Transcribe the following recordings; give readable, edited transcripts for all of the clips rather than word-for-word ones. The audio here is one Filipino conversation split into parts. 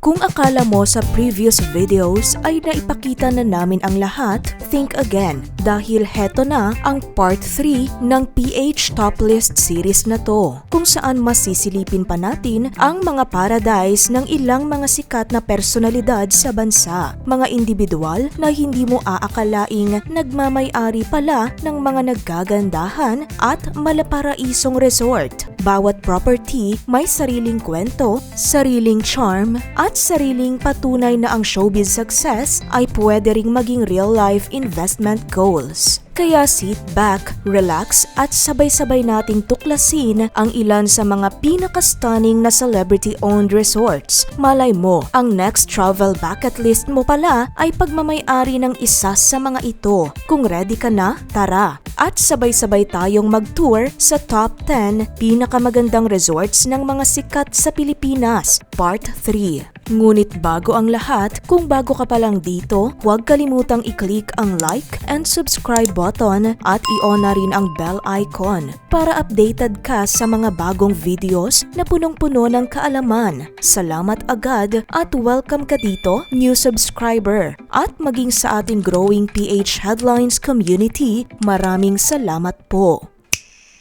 Kung akala mo sa previous videos ay naipakita na namin ang lahat, think again dahil heto na ang part 3 ng PH Top List series na to, kung saan masisilipin pa natin ang mga paradise ng ilang mga sikat na personalidad sa bansa, mga individual na hindi mo aakalaing nagmamay-ari pala ng mga naggagandahan at malaparaisong resort. Bawat property may sariling kwento, sariling charm, at sariling patunay na ang showbiz success ay pwede ring maging real-life investment goals. Kaya sit back, relax at sabay-sabay nating tuklasin ang ilan sa mga pinaka-stunning na celebrity-owned resorts. Malay mo, ang next travel bucket list mo pala ay pagmamay-ari ng isa sa mga ito. Kung ready ka na, tara! At sabay-sabay tayong mag-tour sa top 10 pinakamagandang resorts ng mga sikat sa Pilipinas, Part 3. Ngunit bago ang lahat, kung bago ka pa lang dito, huwag kalimutang i-click ang like and subscribe button at i-on na rin ang bell icon para updated ka sa mga bagong videos na punong-puno ng kaalaman. Salamat agad at welcome ka dito, new subscriber. At maging sa ating growing PH Headlines community, maraming salamat po.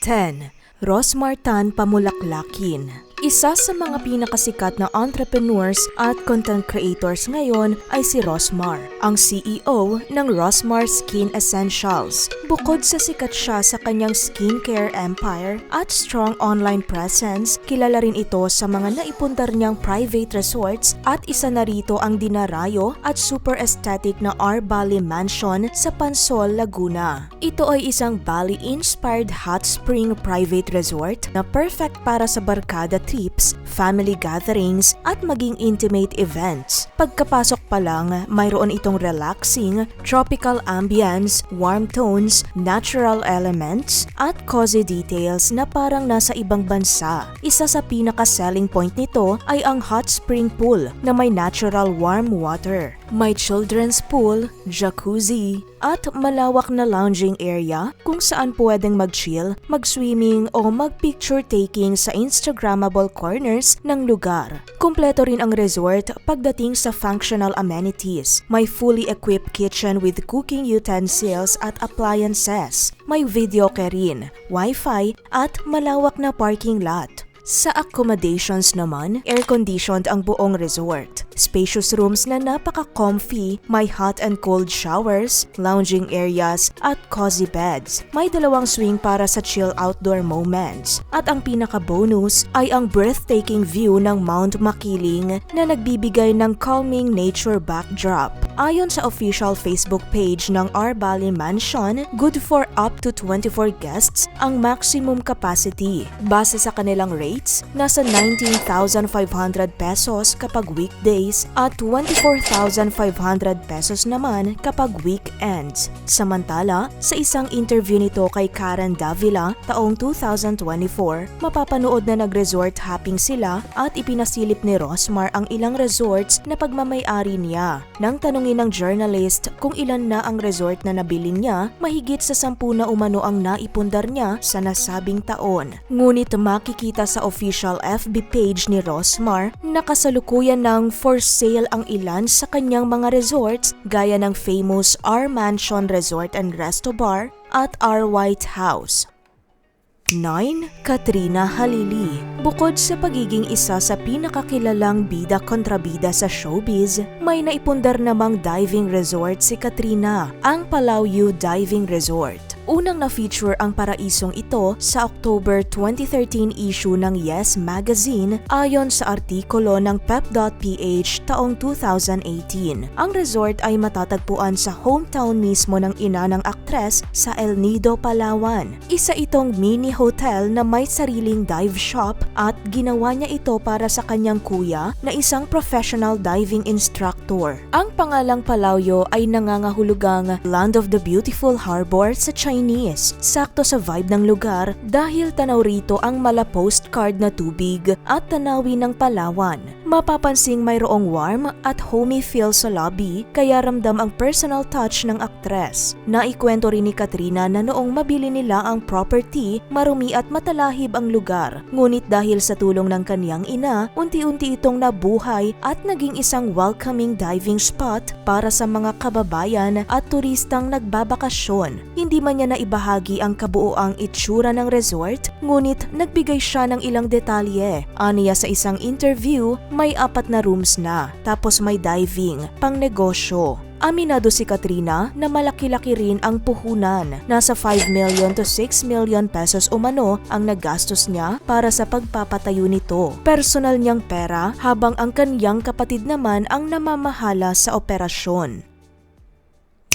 10. Rosmar Tan Pamulaklakin. Isa sa mga pinakasikat na entrepreneurs at content creators ngayon ay si Rosmar, ang CEO ng Rosmar Skin Essentials. Bukod sa sikat siya sa kanyang skincare empire at strong online presence, kilala rin ito sa mga naipundar niyang private resorts at isa na rito ang dinarayo at super aesthetic na R Bali Mansion sa Pansol, Laguna. Ito ay isang Bali-inspired hot spring private resort na perfect para sa barkada trips, family gatherings, at maging intimate events. Pagkapasok pa lang, mayroon itong relaxing, tropical ambience, warm tones, natural elements, at cozy details na parang nasa ibang bansa. Isa sa pinaka-selling point nito ay ang hot spring pool na may natural warm water. May children's pool, jacuzzi, at malawak na lounging area kung saan pwedeng mag-chill, mag-swimming o mag-picture taking sa Instagrammable corners ng lugar. Kumpleto rin ang resort pagdating sa functional amenities. May fully equipped kitchen with cooking utensils at appliances. May videoke rin, wifi at malawak na parking lot. Sa accommodations naman, air-conditioned ang buong resort. Spacious rooms na napaka-comfy, may hot and cold showers, lounging areas, at cozy beds. May dalawang swing para sa chill outdoor moments. At ang pinaka-bonus ay ang breathtaking view ng Mount Makiling na nagbibigay ng calming nature backdrop. Ayon sa official Facebook page ng R Bali Mansion, good for up to 24 guests ang maximum capacity. Base sa kanilang rates, nasa 19,500 pesos kapag weekdays at 24,500 pesos naman kapag weekends. Samantala, sa isang interview nito kay Karen Davila taong 2024, mapapanood na nag-resort hopping sila at ipinasilip ni Rosmar ang ilang resorts na pagmamay-ari niya. Nang tanungin ng journalist kung ilan na ang resort na nabili niya, mahigit sa 10 na umano ang naipundar niya sa nasabing taon. Ngunit makikita sa official FB page ni Rosmar na kasalukuyan ng for sale ang ilan sa kanyang mga resorts gaya ng famous R Mansion Resort and Resto Bar at R White House. 9. Katrina Halili. Bukod sa pagiging isa sa pinakakilalang bida kontra bida sa showbiz, may naipundar namang diving resort si Katrina, ang Palauyu Diving Resort. Unang na-feature ang paraisong ito sa October 2013 issue ng Yes Magazine ayon sa artikulo ng pep.ph taong 2018. Ang resort ay matatagpuan sa hometown mismo ng ina ng aktres sa El Nido, Palawan. Isa itong mini hotel na may sariling dive shop at ginawa niya ito para sa kanyang kuya na isang professional diving instructor. Ang pangalang Palauyu ay nangangahulugang Land of the Beautiful Harbor sa Chinese. Sakto sa vibe ng lugar dahil tanaw rito ang mala postcard na tubig at tanawin ng Palawan. Mapapansing mayroong warm at homey feel sa lobby kaya ramdam ang personal touch ng aktres. Naikwento rin ni Katrina na noong mabili nila ang property, marumi at matalahib ang lugar. Ngunit dahil sa tulong ng kanyang ina, unti-unti itong nabuhay at naging isang welcoming diving spot para sa mga kababayan at turistang nagbabakasyon. Hindi man niya naibahagi ang kabuoang itsura ng resort, ngunit nagbigay siya ng ilang detalye. Aniya sa isang interview, may 4 na rooms na, tapos may diving, pang negosyo. Aminado si Katrina na malaki-laki rin ang puhunan. Nasa 5 million to 6 million pesos umano ang nagastos niya para sa pagpapatayo nito. Personal niyang pera habang ang kanyang kapatid naman ang namamahala sa operasyon.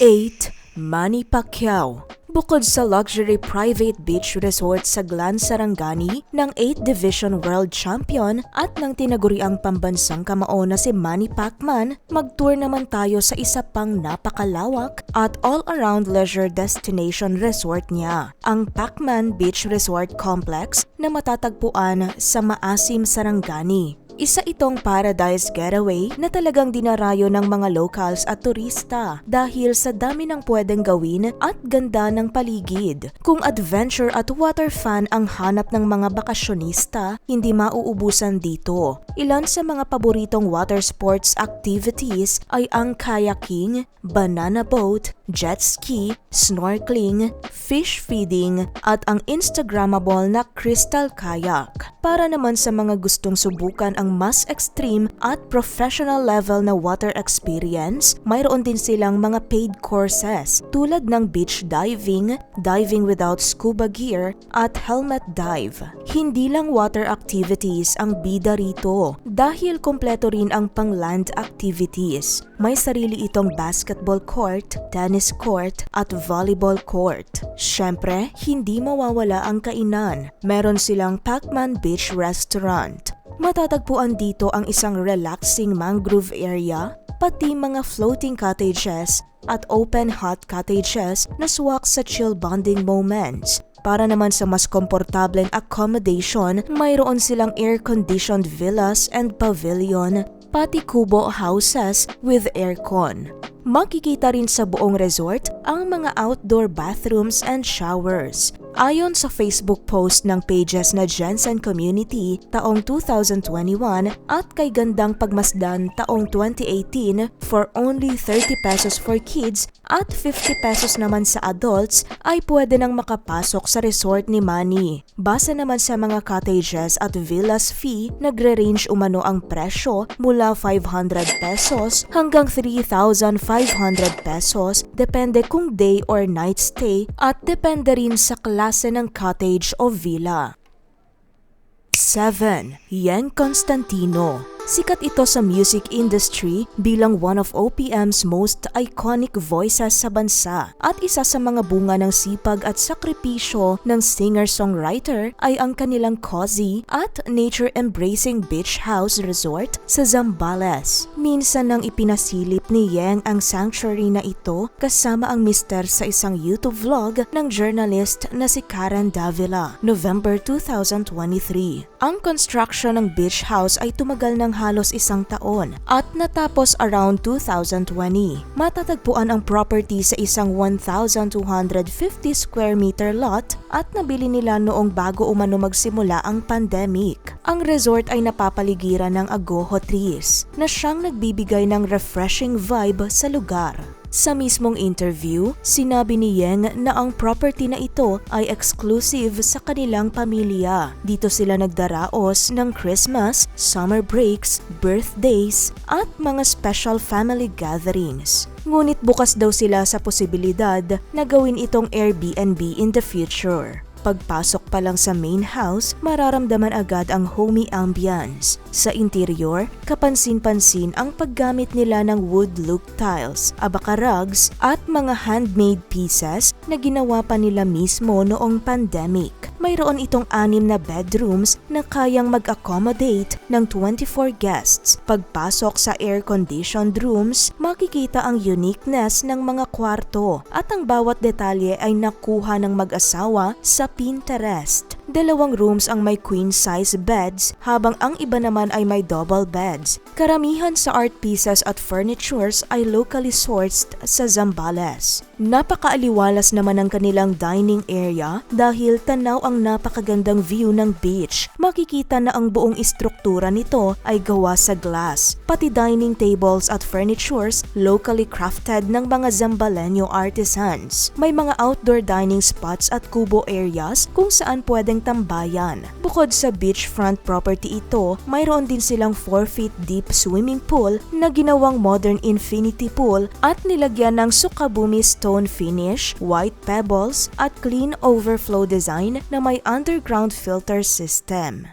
8. Manny Pacquiao. Bukod sa luxury private beach resort sa Glan Sarangani ng 8th Division World Champion at ng tinaguriang pambansang kamao na si Manny Pacman, mag-tour naman tayo sa isa pang napakalawak at all-around leisure destination resort niya, ang Pacman Beach Resort Complex na matatagpuan sa Maasim, Sarangani. Isa itong paradise getaway na talagang dinarayo ng mga locals at turista dahil sa dami ng pwedeng gawin at ganda ng paligid. Kung adventure at water fan ang hanap ng mga bakasyonista, hindi mauubusan dito. Ilan sa mga paboritong water sports activities ay ang kayaking, banana boat, jet ski, snorkeling, fish feeding, at ang Instagrammable na crystal kayak. Para naman sa mga gustong subukan ang mas extreme at professional level na water experience, mayroon din silang mga paid courses tulad ng beach diving, diving without scuba gear, at helmet dive. Hindi lang water activities ang bida rito dahil kompleto rin ang pang-land activities. May sarili itong basketball court, tennis court, at volleyball court. Syempre, hindi mawawala ang kainan. Meron silang Pacman Beach Restaurant. Matatagpuan dito ang isang relaxing mangrove area, pati mga floating cottages at open hot cottages na swak sa chill bonding moments. Para naman sa mas komportableng accommodation, mayroon silang air-conditioned villas and pavilion, pati kubo houses with aircon. Makikita rin sa buong resort ang mga outdoor bathrooms and showers. Ayon sa Facebook post ng pages na Jensen Community taong 2021 at kay Gandang Pagmasdan taong 2018, for only 30 pesos for kids at 50 pesos naman sa adults ay pwede nang makapasok sa resort ni Manny. Base naman sa mga cottages at villas fee, nagre-range umano ang presyo mula 500 pesos hanggang 3,500 pesos, depende kung day or night stay at depende rin sa klase ng cottage o villa. 7. Yeng Constantino. Sikat ito sa music industry bilang one of OPM's most iconic voices sa bansa at isa sa mga bunga ng sipag at sakripisyo ng singer-songwriter ay ang kanilang cozy at nature-embracing beach house resort sa Zambales. Minsan nang ipinasilip ni Yeng ang sanctuary na ito kasama ang mister sa isang YouTube vlog ng journalist na si Karen Davila, November 2023. Ang construction ng beach house ay tumagal ng halos 1 taon at natapos around 2020. Matatagpuan ang property sa isang 1,250 square meter lot at nabili nila noong bago umano magsimula ang pandemic. Ang resort ay napapaligiran ng agoho trees na siyang nagbibigay ng refreshing vibe sa lugar. Sa mismong interview, sinabi ni Yeng na ang property na ito ay exclusive sa kanilang pamilya. Dito sila nagdaraos ng Christmas, summer breaks, birthdays, at mga special family gatherings. Ngunit bukas daw sila sa posibilidad na gawin itong Airbnb in the future. Pagpasok pa lang sa main house, mararamdaman agad ang homey ambience. Sa interior, kapansin-pansin ang paggamit nila ng wood look tiles, abaka rugs at mga handmade pieces na ginawa pa nila mismo noong pandemic. Mayroon itong 6 na bedrooms na kayang mag-accommodate ng 24 guests. Pagpasok sa air-conditioned rooms, makikita ang uniqueness ng mga kwarto at ang bawat detalye ay nakuha ng mag-asawa sa Pinterest. 2 rooms ang may queen-size beds habang ang iba naman ay may double beds. Karamihan sa art pieces at furnitures ay locally sourced sa Zambales. Napakaaliwalas naman ang kanilang dining area dahil tanaw ang napakagandang view ng beach. Makikita na ang buong istruktura nito ay gawa sa glass. Pati dining tables at furnitures locally crafted ng mga Zambaleño artisans. May mga outdoor dining spots at kubo areas kung saan pwedeng tambayan. Bukod sa beachfront property ito, mayroon din silang 4 feet deep swimming pool na ginawang modern infinity pool at nilagyan ng Sukabumi stone finish, white pebbles at clean overflow design na may underground filter system.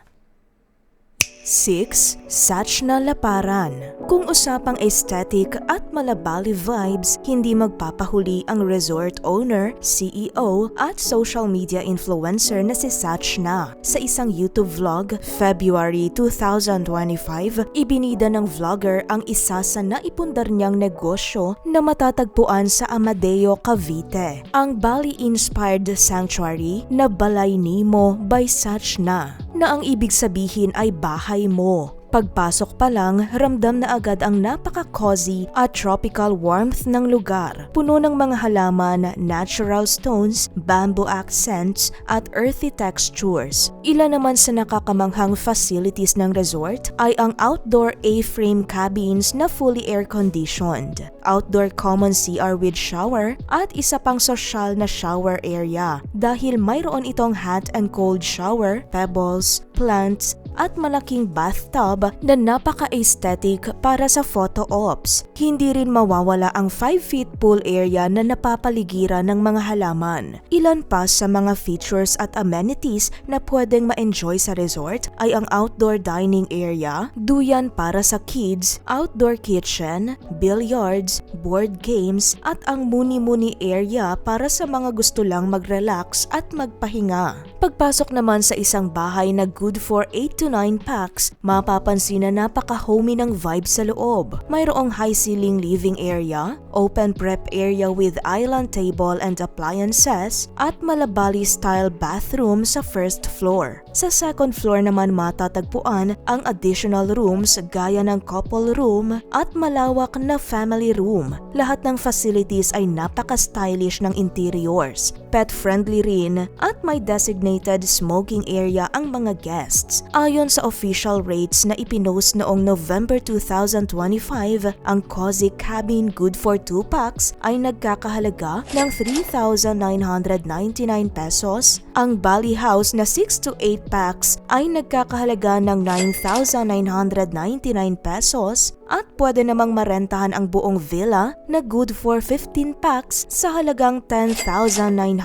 6. Sachna Laparan. Kung usapang aesthetic at malabali vibes, hindi magpapahuli ang resort owner, CEO at social media influencer na si Sachna. Sa isang YouTube vlog, February 2025, ibinida ng vlogger ang isa sa naipundar niyang negosyo na matatagpuan sa Amadeo, Cavite. Ang Bali-inspired sanctuary na Balay Nemo by Sachna, na ang ibig sabihin ay bahay mo. Pagpasok pa lang, ramdam na agad ang napaka-cozy at tropical warmth ng lugar. Puno ng mga halaman, natural stones, bamboo accents, at earthy textures. Ilan naman sa nakakamanghang facilities ng resort ay ang outdoor A-frame cabins na fully air-conditioned, outdoor common CR with shower, at isa pang sosyal na shower area dahil mayroon itong hot and cold shower, pebbles, plants, at malaking bathtub na napaka-aesthetic para sa photo ops. Hindi rin mawawala ang 5 feet pool area na napapaligiran ng mga halaman. Ilan pa sa mga features at amenities na pwedeng ma-enjoy sa resort ay ang outdoor dining area, duyan para sa kids, outdoor kitchen, billiards, board games, at ang muni-muni area para sa mga gusto lang mag-relax at magpahinga. Pagpasok naman sa isang bahay na good for 8 to 9 packs, mapapansin na napaka-homey ng vibe sa loob. Mayroong high ceiling living area, open prep area with island table and appliances, at malabali style bathroom sa first floor. Sa second floor naman matatagpuan ang additional rooms gaya ng couple room at malawak na family room. Lahat ng facilities ay napaka-stylish ng interiors, pet-friendly rin, at may designated smoking area ang mga guests. Ayon sa official rates na ipinost noong November 2025, ang cozy cabin good for 2 packs ay nagkakahalaga ng 3,999 pesos. Ang Bali House na 6 to 8 packs ay nagkakahalaga ng 9,999 pesos. At pwede namang marentahan ang buong villa na good for 15 packs sa halagang 10,999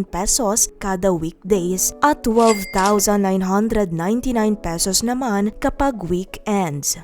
pesos kada weekdays at 12,999 pesos naman kapag weekends.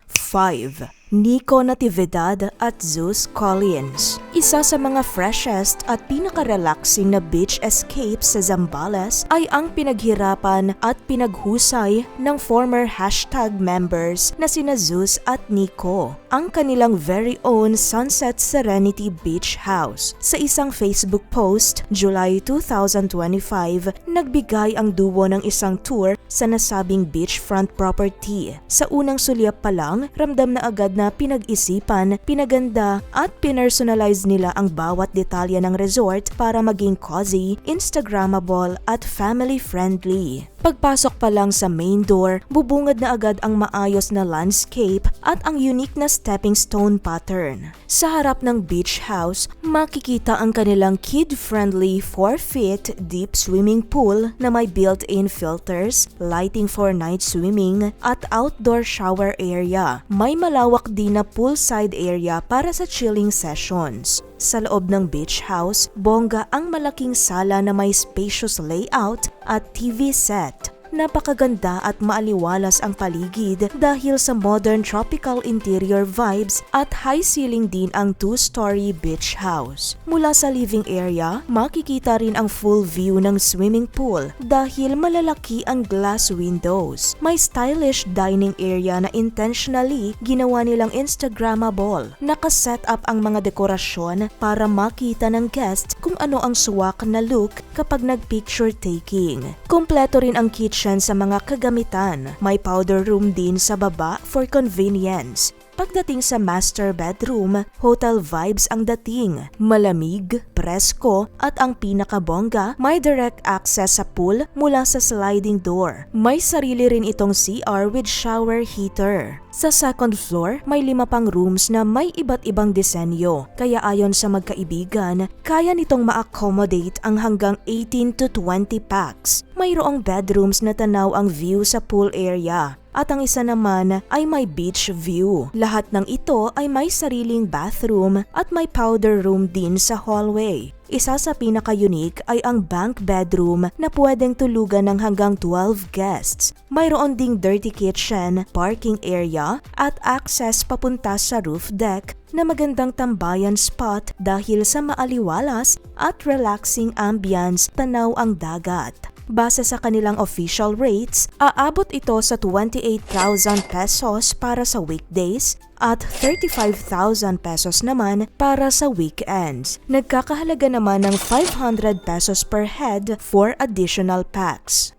5. Nico Natividad at Zeus Collins. Isa sa mga freshest at pinaka-relaxing na beach escapes sa Zambales ay ang pinaghirapan at pinaghusay ng former hashtag members na sina Zeus at Nico, ang kanilang very own Sunset Serenity Beach House. Sa isang Facebook post, July 2025, nagbigay ang duo ng isang tour sa nasabing beachfront property. Sa unang sulyap pa lang, ramdam na agad na pinag-isipan, pinaganda at pinersonalize nila ang bawat detalye ng resort para maging cozy, Instagrammable at family-friendly. Pagpasok pa lang sa main door, bubungad na agad ang maayos na landscape at ang unique na stepping stone pattern. Sa harap ng beach house, makikita ang kanilang kid-friendly 4 feet deep swimming pool na may built-in filters, lighting for night swimming at outdoor shower area. May malawak din na poolside area para sa chilling sessions. Sa loob ng beach house, bongga ang malaking sala na may spacious layout at TV set. Napakaganda at maaliwalas ang paligid dahil sa modern tropical interior vibes at high ceiling din ang 2-story beach house. Mula sa living area, makikita rin ang full view ng swimming pool dahil malalaki ang glass windows. May stylish dining area na intentionally ginawa nilang Instagrammable. Nakaset up ang mga dekorasyon para makita ng guest kung ano ang swak na look kapag nag-picture taking. Kompleto rin ang kitchen sa mga kagamitan. May powder room din sa baba for convenience. Pagdating sa master bedroom, hotel vibes ang dating. Malamig, presko, at ang pinakabongga, may direct access sa pool mula sa sliding door. May sarili rin itong CR with shower heater. Sa second floor, may 5 pang rooms na may iba't ibang disenyo. Kaya ayon sa magkaibigan, kaya nitong ma-accommodate ang hanggang 18 to 20 packs. Mayroong bedrooms na tanaw ang view sa pool area. At ang isa naman ay may beach view. Lahat ng ito ay may sariling bathroom at may powder room din sa hallway. Isa sa pinaka-unique ay ang bank bedroom na pwedeng tulugan ng hanggang 12 guests. Mayroon ding dirty kitchen, parking area at access papunta sa roof deck na magandang tambayan spot dahil sa maaliwalas at relaxing ambience tanaw ang dagat. Base sa kanilang official rates, aabot ito sa 28,000 pesos para sa weekdays at 35,000 pesos naman para sa weekends. Nagkakahalaga naman ng 500 pesos per head for additional packs.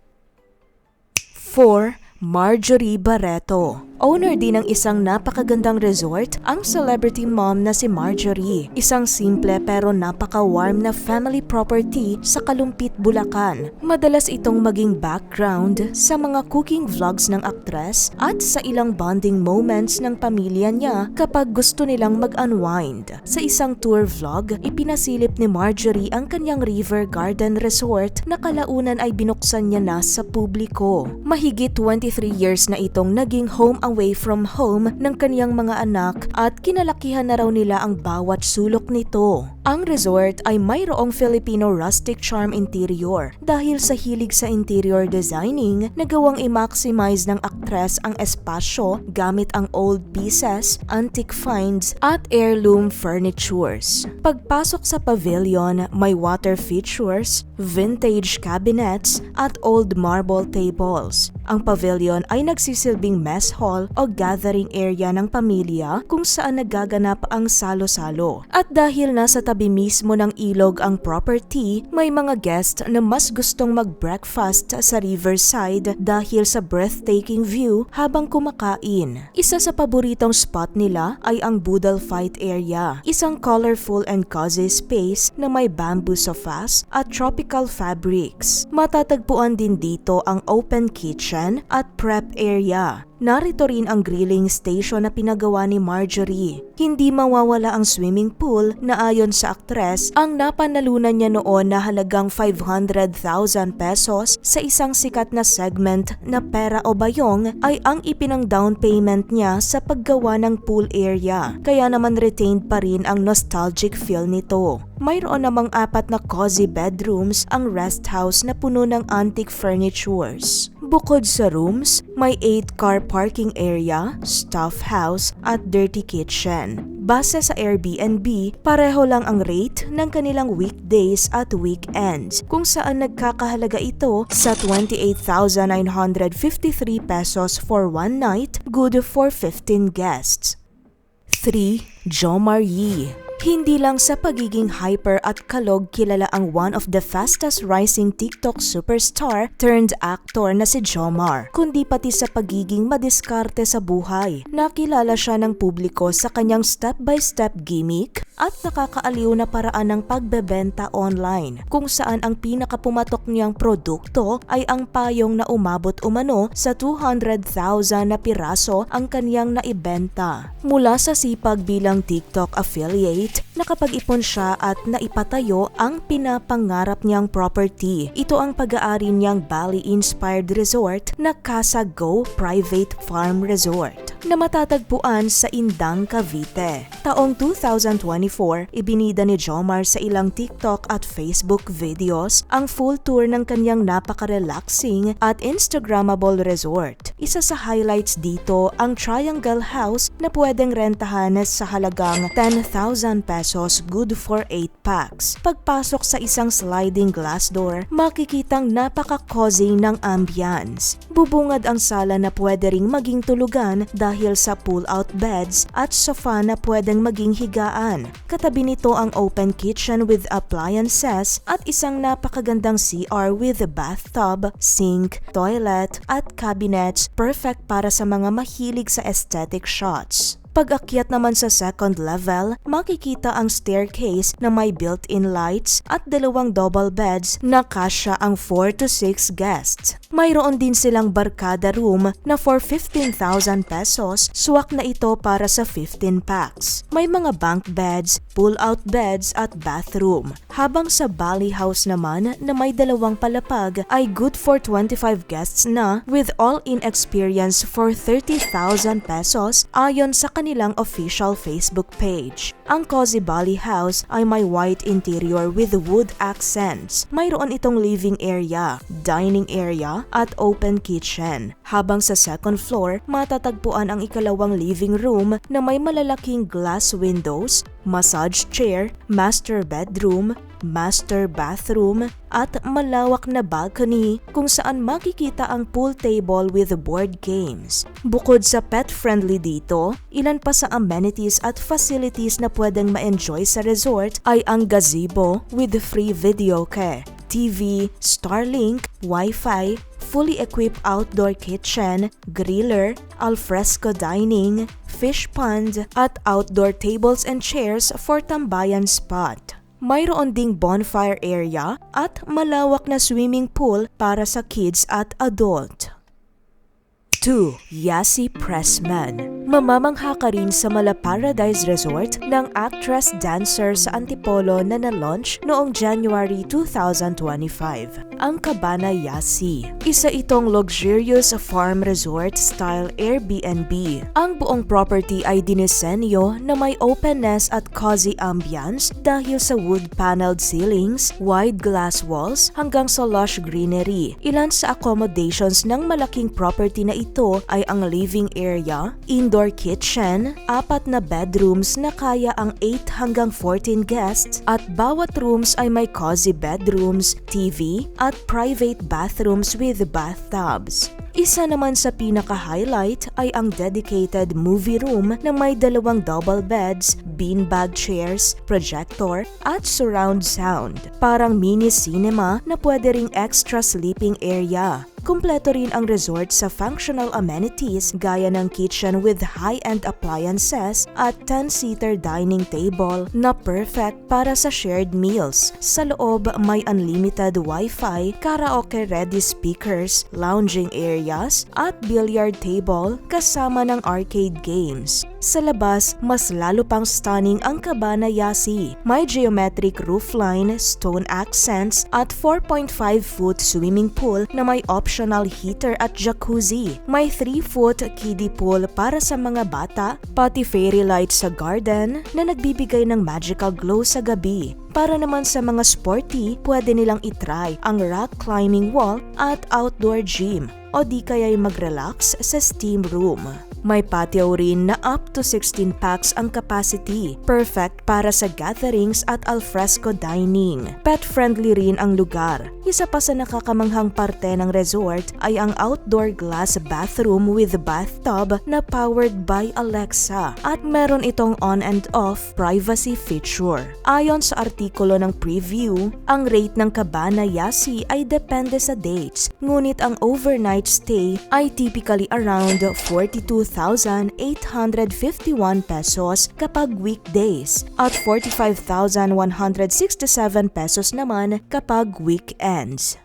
4. Marjorie Barreto. Owner din ng isang napakagandang resort, ang celebrity mom na si Marjorie. Isang simple pero napaka-warm na family property sa Kalumpit, Bulacan. Madalas itong maging background sa mga cooking vlogs ng aktres at sa ilang bonding moments ng pamilya niya kapag gusto nilang mag-unwind. Sa isang tour vlog, ipinasilip ni Marjorie ang kanyang River Garden Resort na kalaunan ay binuksan niya na sa publiko. Mahigit 23 years na itong naging home away from home ng kaniyang mga anak at kinalakihan na raw nila ang bawat sulok nito. Ang resort ay mayroong Filipino rustic charm interior dahil sa hilig sa interior designing, nagawang i-maximize ng aktres ang espasyo gamit ang old pieces, antique finds at heirloom furnitures. Pagpasok sa pavilion, may water features, vintage cabinets at old marble tables. Ang pavilion ay nagsisilbing mess hall o gathering area ng pamilya kung saan nagaganap ang salo-salo. At dahil nasa tabi mismo ng ilog ang property, may mga guest na mas gustong mag-breakfast sa riverside dahil sa breathtaking view habang kumakain. Isa sa paboritong spot nila ay ang Boodle Fight area, isang colorful and cozy space na may bamboo sofas at tropical fabrics. Matatagpuan din dito ang open kitchen at prep area. Narito rin ang grilling station na pinagawa ni Marjorie. Hindi mawawala ang swimming pool na ayon sa aktres ang napanalunan niya noon na halagang 500,000 pesos sa isang sikat na segment na Pera o Bayong ay ang ipinang down payment niya sa paggawa ng pool area. Kaya naman retained pa rin ang nostalgic feel nito. Mayroon namang 4 na cozy bedrooms ang rest house na puno ng antique furnitures. Bukod sa rooms, may 8-car parking area, staff house at dirty kitchen. Base sa Airbnb, pareho lang ang rate ng kanilang weekdays at weekends kung saan nagkakahalaga ito sa 28,953 pesos for one night, good for 15 guests. 3. Jomar Yee. Hindi lang sa pagiging hyper at kalog kilala ang one of the fastest rising TikTok superstar turned actor na si Jomar, kundi pati sa pagiging madiskarte sa buhay. Nakilala siya ng publiko sa kanyang step-by-step gimmick at nakakaaliw na paraan ng pagbebenta online, kung saan ang pinakapumatok niyang produkto ay ang payong na umabot umano sa 200,000 na piraso ang kaniyang naibenta. Mula sa sipag bilang TikTok affiliate, state, nakapag-ipon siya at naipatayo ang pinapangarap niyang property. Ito ang pag-aari niyang Bali-inspired resort na Casa Go Private Farm Resort na matatagpuan sa Indang, Cavite. Taong 2024, ibinida ni Jomar sa ilang TikTok at Facebook videos ang full tour ng kanyang napaka-relaxing at Instagrammable resort. Isa sa highlights dito ang Triangle House na pwedeng rentahan sa halagang 10,000 pesos, good for 8 packs. Pagpasok sa isang sliding glass door, makikitang napaka-cozy ng ambience. Bubungad ang sala na pwede ring maging tulugan dahil sa pull-out beds at sofa na pwedeng maging higaan. Katabi nito ang open kitchen with appliances at isang napakagandang CR with bathtub, sink, toilet at cabinets, perfect para sa mga mahilig sa aesthetic shots. Pag-akyat naman sa second level, makikita ang staircase na may built-in lights at dalawang double beds na kasya ang 4 to 6 guests. Mayroon din silang barkada room na for 15,000 pesos, swak na ito para sa 15 packs. May mga bunk beds, pull-out beds at bathroom. Habang sa Bali House naman na may dalawang palapag ay good for 25 guests na with all-in experience for 30,000 pesos ayon sa kanilang official Facebook page. Ang Cozy Bali House ay may white interior with wood accents. Mayroon itong living area, dining area at open kitchen. Habang sa second floor, matatagpuan ang ikalawang living room na may malalaking glass windows, massage chair, master bedroom, master bathroom at malawak na balcony kung saan makikita ang pool table with board games. Bukod sa pet-friendly dito, ilan pa sa amenities at facilities na pwedeng ma-enjoy sa resort ay ang gazebo with free video care, TV, Starlink, Wi-Fi, fully equipped outdoor kitchen, griller, alfresco dining, fish pond, at outdoor tables and chairs for tambayan spot. Mayroon ding bonfire area at malawak na swimming pool para sa kids at adult. 2. Yasi Pressman. Mamamangha ka rin sa Mala Paradise Resort ng actress-dancer sa Antipolo na na-launch noong January 2025, ang Cabana Yasi. Isa itong luxurious farm resort-style Airbnb. Ang buong property ay dinisenyo na may openness at cozy ambience dahil sa wood-paneled ceilings, wide glass walls hanggang sa lush greenery. Ilan sa accommodations ng malaking property na ito ay ang living area, indoor kitchen, 4 na bedrooms na kaya ang 8 hanggang 14 guests at bawat rooms ay may cozy bedrooms, TV at private bathrooms with bathtubs. Isa naman sa pinaka-highlight ay ang dedicated movie room na may 2 double beds, beanbag chairs, projector at surround sound. Parang mini cinema na pwede ring extra sleeping area. Kumpleto rin ang resort sa functional amenities gaya ng kitchen with high-end appliances at 10-seater dining table na perfect para sa shared meals. Sa loob may unlimited Wi-Fi, karaoke-ready speakers, lounging areas at billiard table kasama ng arcade games. Sa labas, mas lalo pang stunning ang Cabana Yasi. May geometric roofline, stone accents at 4.5-foot swimming pool na may optional heater at jacuzzi. May 3-foot kiddie pool para sa mga bata, pati fairy lights sa garden na nagbibigay ng magical glow sa gabi. Para naman sa mga sporty, pwede nilang itry ang rock climbing wall at outdoor gym o di kaya'y mag-relax sa steam room. May patio rin na up to 16 packs ang capacity, perfect para sa gatherings at alfresco dining. Pet-friendly rin ang lugar. Isa pa sa nakakamanghang parte ng resort ay ang outdoor glass bathroom with bathtub na powered by Alexa at meron itong on and off privacy feature. Ayon sa artikulo ng preview, ang rate ng Cabana Yasi ay depende sa dates, ngunit ang overnight stay ay typically around 42,851 pesos kapag weekdays at 45,167 pesos naman kapag weekends.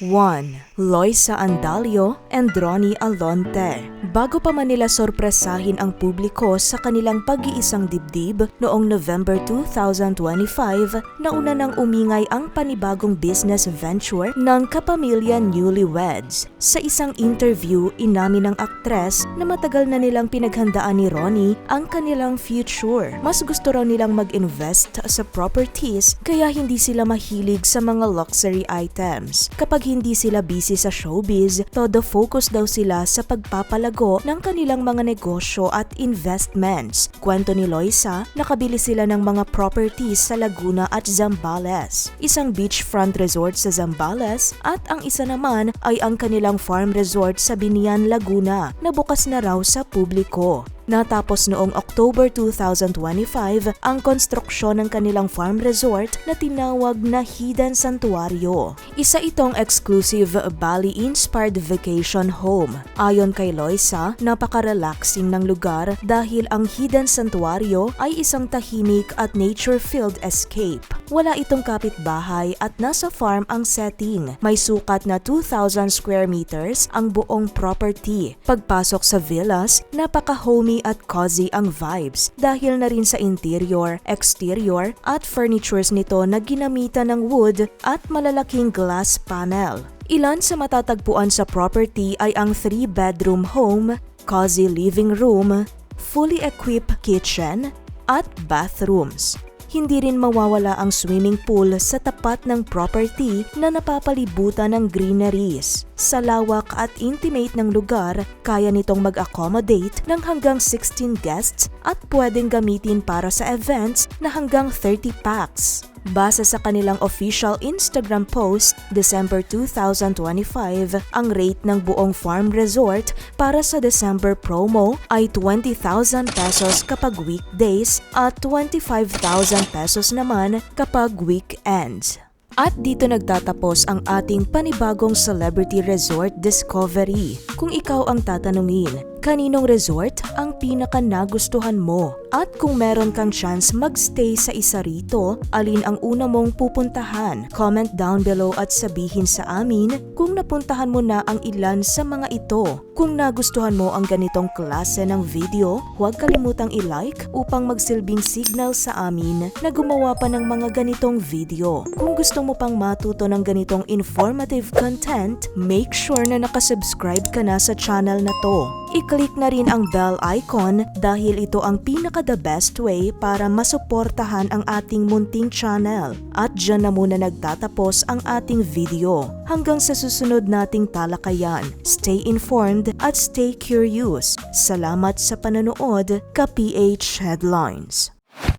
1. Loisa Andalio and Ronnie Alonte. Bago pa man nila sorpresahin ang publiko sa kanilang pag-iisang dibdib noong November 2025, nauna nang umingay ang panibagong business venture ng kapamilya newlyweds. Sa isang interview, inamin ng aktres na matagal na nilang pinaghandaan ni Ronnie ang kanilang future. Mas gusto raw nilang mag-invest sa properties kaya hindi sila mahilig sa mga luxury items. Kapag hindi sila busy sa showbiz, todo focus daw sila sa pagpapalago ng kanilang mga negosyo at investments. Kwento ni Loisa, nakabili sila ng mga properties sa Laguna at Zambales, isang beachfront resort sa Zambales at ang isa naman ay ang kanilang farm resort sa Binian, Laguna na bukas na raw sa publiko. Natapos noong October 2025 ang konstruksyon ng kanilang farm resort na tinawag na Hidden Santuario. Isa itong exclusive Bali-inspired vacation home. Ayon kay Loisa, napaka-relaxing ng lugar dahil ang Hidden Santuario ay isang tahimik at nature-filled escape. Wala itong kapitbahay at nasa farm ang setting. May sukat na 2,000 square meters ang buong property. Pagpasok sa villas, napaka-homey at cozy ang vibes dahil na rin sa interior, exterior at furnitures nito na ginamitan ng wood at malalaking glass panel. Ilan sa matatagpuan sa property ay ang 3-bedroom home, cozy living room, fully equipped kitchen at bathrooms. Hindi rin mawawala ang swimming pool sa tapat ng property na napapalibutan ng greeneries. Sa lawak at intimate ng lugar, kaya nitong mag-accommodate ng hanggang 16 guests at pwedeng gamitin para sa events na hanggang 30 packs. Base sa kanilang official Instagram post, December 2025, ang rate ng buong farm resort para sa December promo ay 20,000 pesos kapag weekdays at 25,000 pesos naman kapag weekends. At dito nagtatapos ang ating panibagong celebrity resort discovery. Kung ikaw ang tatanungin, kaninong resort ang pinaka nagustuhan mo? At kung meron kang chance magstay sa isa rito, alin ang una mong pupuntahan? Comment down below at sabihin sa amin kung napuntahan mo na ang ilan sa mga ito. Kung nagustuhan mo ang ganitong klase ng video, huwag kalimutang i-like upang magsilbing signal sa amin na gumawa pa ng mga ganitong video. Kung gusto mo pang matuto ng ganitong informative content, make sure na nakasubscribe ka na sa channel na to. I-click na rin ang bell icon dahil ito ang pinaka-the best way para masuportahan ang ating munting channel. At dyan na muna nagtatapos ang ating video. Hanggang sa susunod nating talakayan, stay informed at stay curious. Salamat sa panonood, ka PH Headlines.